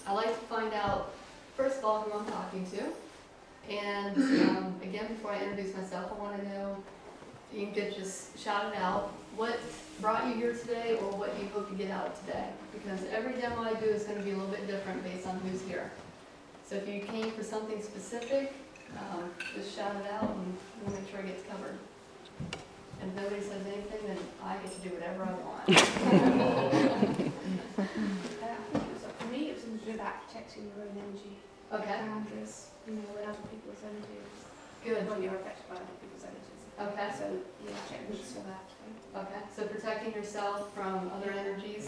I like to find out, first of all, who I'm talking to. And again, before I introduce myself, I want to know, you can just shout it out, what brought you here today or what you hope to get out of today. Because every demo I do is going to be a little bit different based on who's here. So if you came for something specific, just shout it out and we'll make sure it gets covered. And if nobody says anything, then I get to do whatever I want. So for me, it was something to do about protecting your own energy. Okay. Boundaries, with other people's energies. Good. When you're affected by other people's energies. Okay. So, yeah, techniques for that. Okay. So protecting yourself from other energies.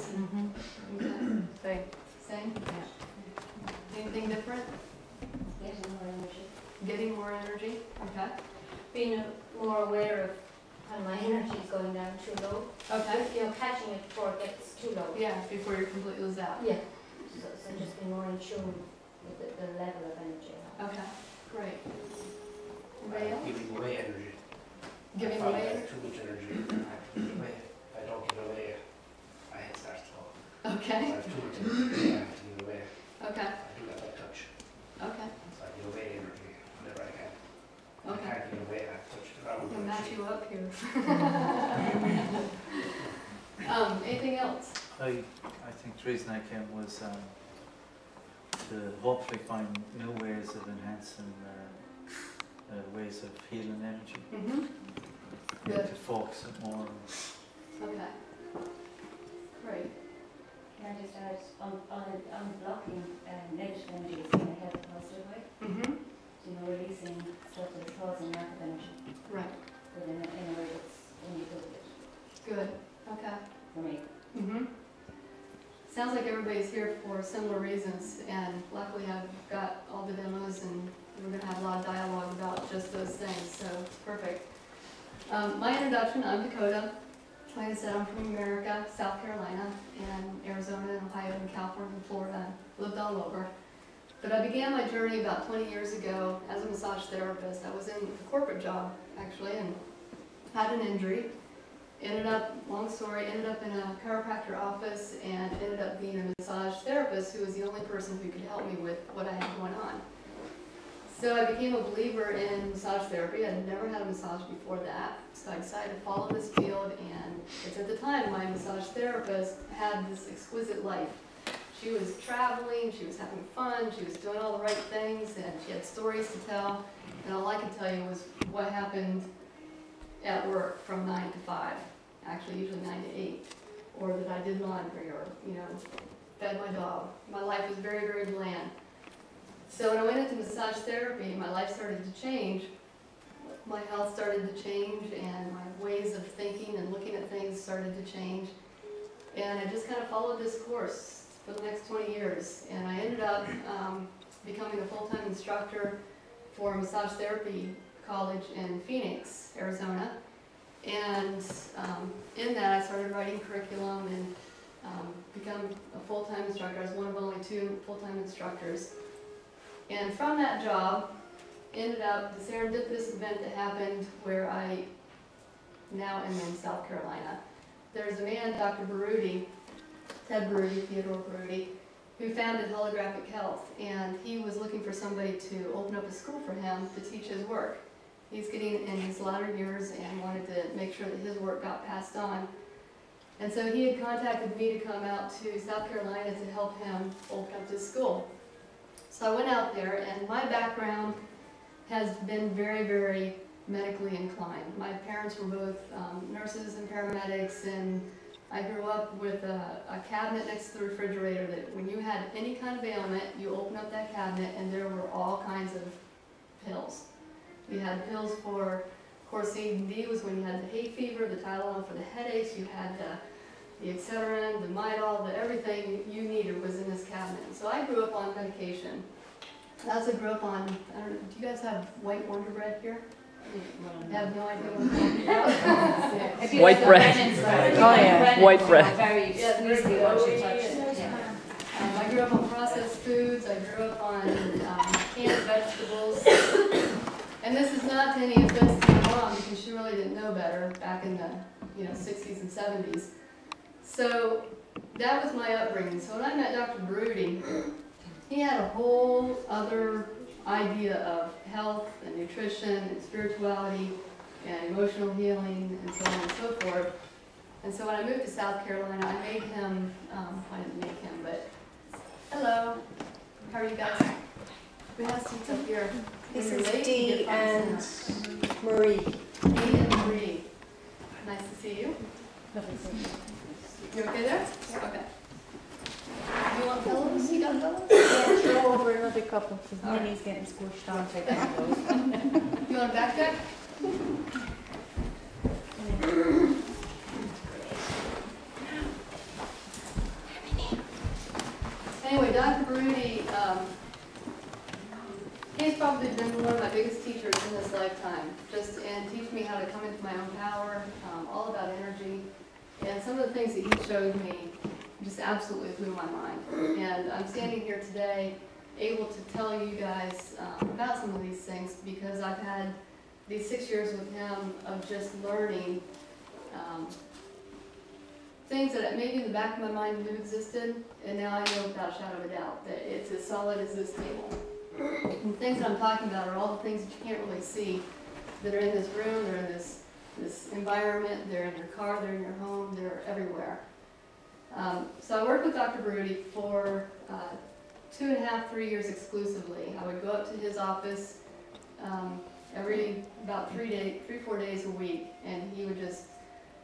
Okay. Same? Yeah. Anything different? Getting more energy. Getting more energy. Okay. Being more aware of when my energy is going down too low. Okay. Catching it before it gets too low. Yeah, before you're completely lose out. Yeah. So just being more in tune with the level of energy. Okay. Great. Anybody else? Giving away energy. Giving I found away I have energy? too much energy and I have to give it away. If I don't give it away, my head starts to go. Okay. I have too much energy, I have to give it away. Okay. I do that by touch. Okay. So I give away energy whenever I can. I Okay. can't give it away, I have to touch the ground. I'll match you up here. Anything else? I think the reason I came was to hopefully find new ways of enhancing ways of healing energy. Mm-hmm. To focus it more. Okay. Great. Can I just add, unblocking negative energy is going to help the positive way. Mm-hmm. Releasing stuff that's causing lack of energy. Right. But in a way that's only good with it. Good. Okay. For me. Mm-hmm. Sounds like everybody's here for similar reasons, and luckily I've got all the demos, and we're going to have a lot of dialogue about just those things, so it's perfect. My introduction, I'm Dakota. Like I said, I'm from America, South Carolina, and Arizona, and Ohio, and California, and Florida. Lived all over. But I began my journey about 20 years ago as a massage therapist. I was in a corporate job, actually, and had an injury. Ended up, long story, ended up in a chiropractor office and ended up being a massage therapist who was the only person who could help me with what I had going on. So I became a believer in massage therapy. I'd never had a massage before that. So I decided to follow this field, and it's at the time my massage therapist had this exquisite life. She was traveling, she was having fun, she was doing all the right things, and she had stories to tell. And all I could tell you was what happened at work from 9 to 5, actually usually 9 to 8, or that I did laundry, or fed my dog. My life was very, very bland. So when I went into massage therapy, my life started to change. My health started to change, and my ways of thinking and looking at things started to change. And I just kind of followed this course for the next 20 years. And I ended up becoming a full-time instructor for a massage therapy college in Phoenix, Arizona. And in that, I started writing curriculum and become a full-time instructor. I was one of only 2 full-time instructors. And from that job, ended up the serendipitous event that happened where I now am in South Carolina. There's a man, Dr. Baruti, Theodore Baruti, who founded Holographic Health, and he was looking for somebody to open up a school for him to teach his work. He's getting in his latter years and wanted to make sure that his work got passed on. And so he had contacted me to come out to South Carolina to help him open up this school. So I went out there, and my background has been very, very medically inclined. My parents were both nurses and paramedics, and I grew up with a cabinet next to the refrigerator that when you had any kind of ailment, you open up that cabinet and there were all kinds of pills. You had pills for, of course, C&D was when you had the hay fever, the Tylenol for the headaches, you had the Excedrin, the Midol, everything you needed was in this cabinet. So I grew up on medication. I also grew up on, I don't know, do you guys have white Wonder Bread here? I have no idea what it's called. White bread. Oh yeah, white bread. Very easily once you touch it. I grew up on processed foods. I grew up on canned vegetables. And this is not to any offense to my mom, because she really didn't know better back in the 60s and 70s. So that was my upbringing. So when I met Dr. Broody, he had a whole other idea of health and nutrition and spirituality and emotional healing and so on and so forth. And so when I moved to South Carolina, I made him, I didn't make him, but hello, how are you guys? We have seats up here. This When you're is late, Dee you get front and center. Marie. Dee and Marie. Nice to see you. You okay there? Okay. You want pillows? You got pillows? Yeah, throw over another couple because All right. Minnie's getting squished on by those. You want a backpack? Anyway, Dr. Broody, he's probably been one of my biggest teachers in this lifetime, and teach me how to come into my own power, all about energy, and some of the things that he showed me just absolutely blew my mind. And I'm standing here today able to tell you guys about some of these things because I've had these 6 years with him of just learning things that maybe in the back of my mind knew existed, and now I know without a shadow of a doubt that it's as solid as this table. And the things that I'm talking about are all the things that you can't really see that are in this room, they're in this environment, they're in your car, they're in your home, they're everywhere. So I worked with Dr. Broody for 2.5, 3 years exclusively. I would go up to his office every about 3, 4 days a week, and he would just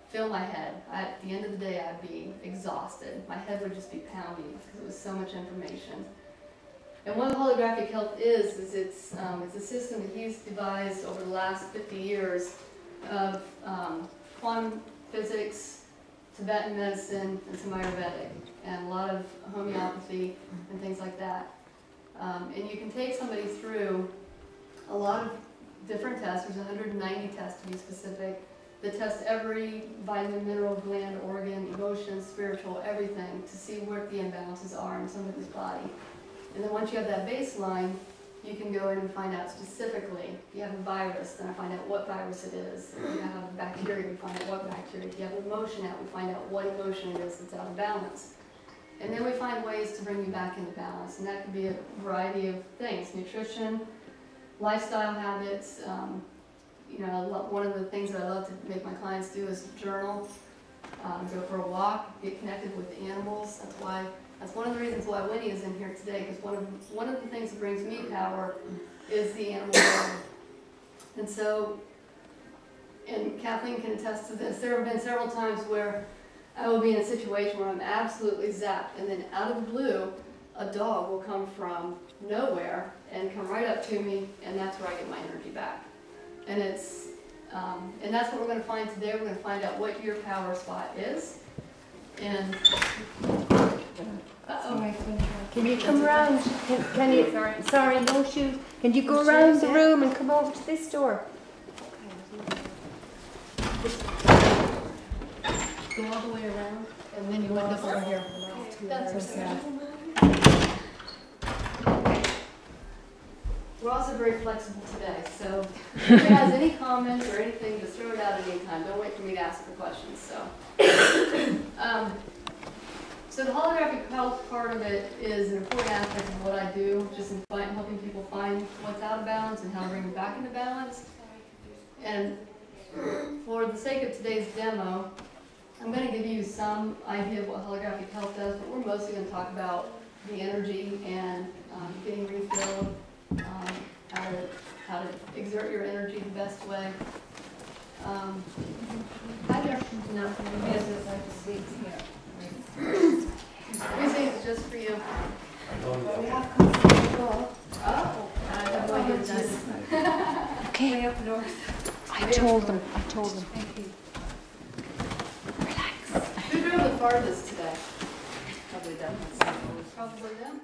fill my head. At the end of the day, I'd be exhausted. My head would just be pounding because it was so much information. And what holographic health is it's a system that he's devised over the last 50 years of quantum physics, Tibetan medicine, and some Ayurvedic, and a lot of homeopathy and things like that. And you can take somebody through a lot of different tests. There's 190 tests to be specific that test every vitamin, mineral, gland, organ, emotion, spiritual, everything to see where the imbalances are in somebody's body. And then once you have that baseline, you can go in and find out specifically. If you have a virus, then I find out what virus it is. If you have bacteria, we find out what bacteria. If you have an emotion out, we find out what emotion it is that's out of balance. And then we find ways to bring you back into balance. And that could be a variety of things: nutrition, lifestyle habits. One of the things that I love to make my clients do is journal, go for a walk, get connected with animals. That's one of the reasons why Winnie is in here today, because one of the things that brings me power is the animal world. And so, and Kathleen can attest to this, there have been several times where I will be in a situation where I'm absolutely zapped, and then out of the blue, a dog will come from nowhere and come right up to me, and that's where I get my energy back. And and that's what we're going to find today. We're going to find out what your power spot is. And Can you come around? Can you? Sorry, no shoes. Can you go around the room and come over to this door? go all the way around, and then you end up over here. That's We're also very flexible today, so if anybody has any comments or anything, just throw it out at any time. Don't wait for me to ask for questions. So the holographic health part of it is an important aspect of what I do, just in helping people find what's out of balance and how to bring them back into balance. And for the sake of today's demo, I'm going to give you some idea of what holographic health does, but we're mostly going to talk about the energy and getting refilled, how to exert your energy the best way. Everything's just for you. We have customers as well. Oh, I have no idea what that is. Okay. Way up north. I told them. Thank you. Who drove the farthest today? Probably them. Probably them.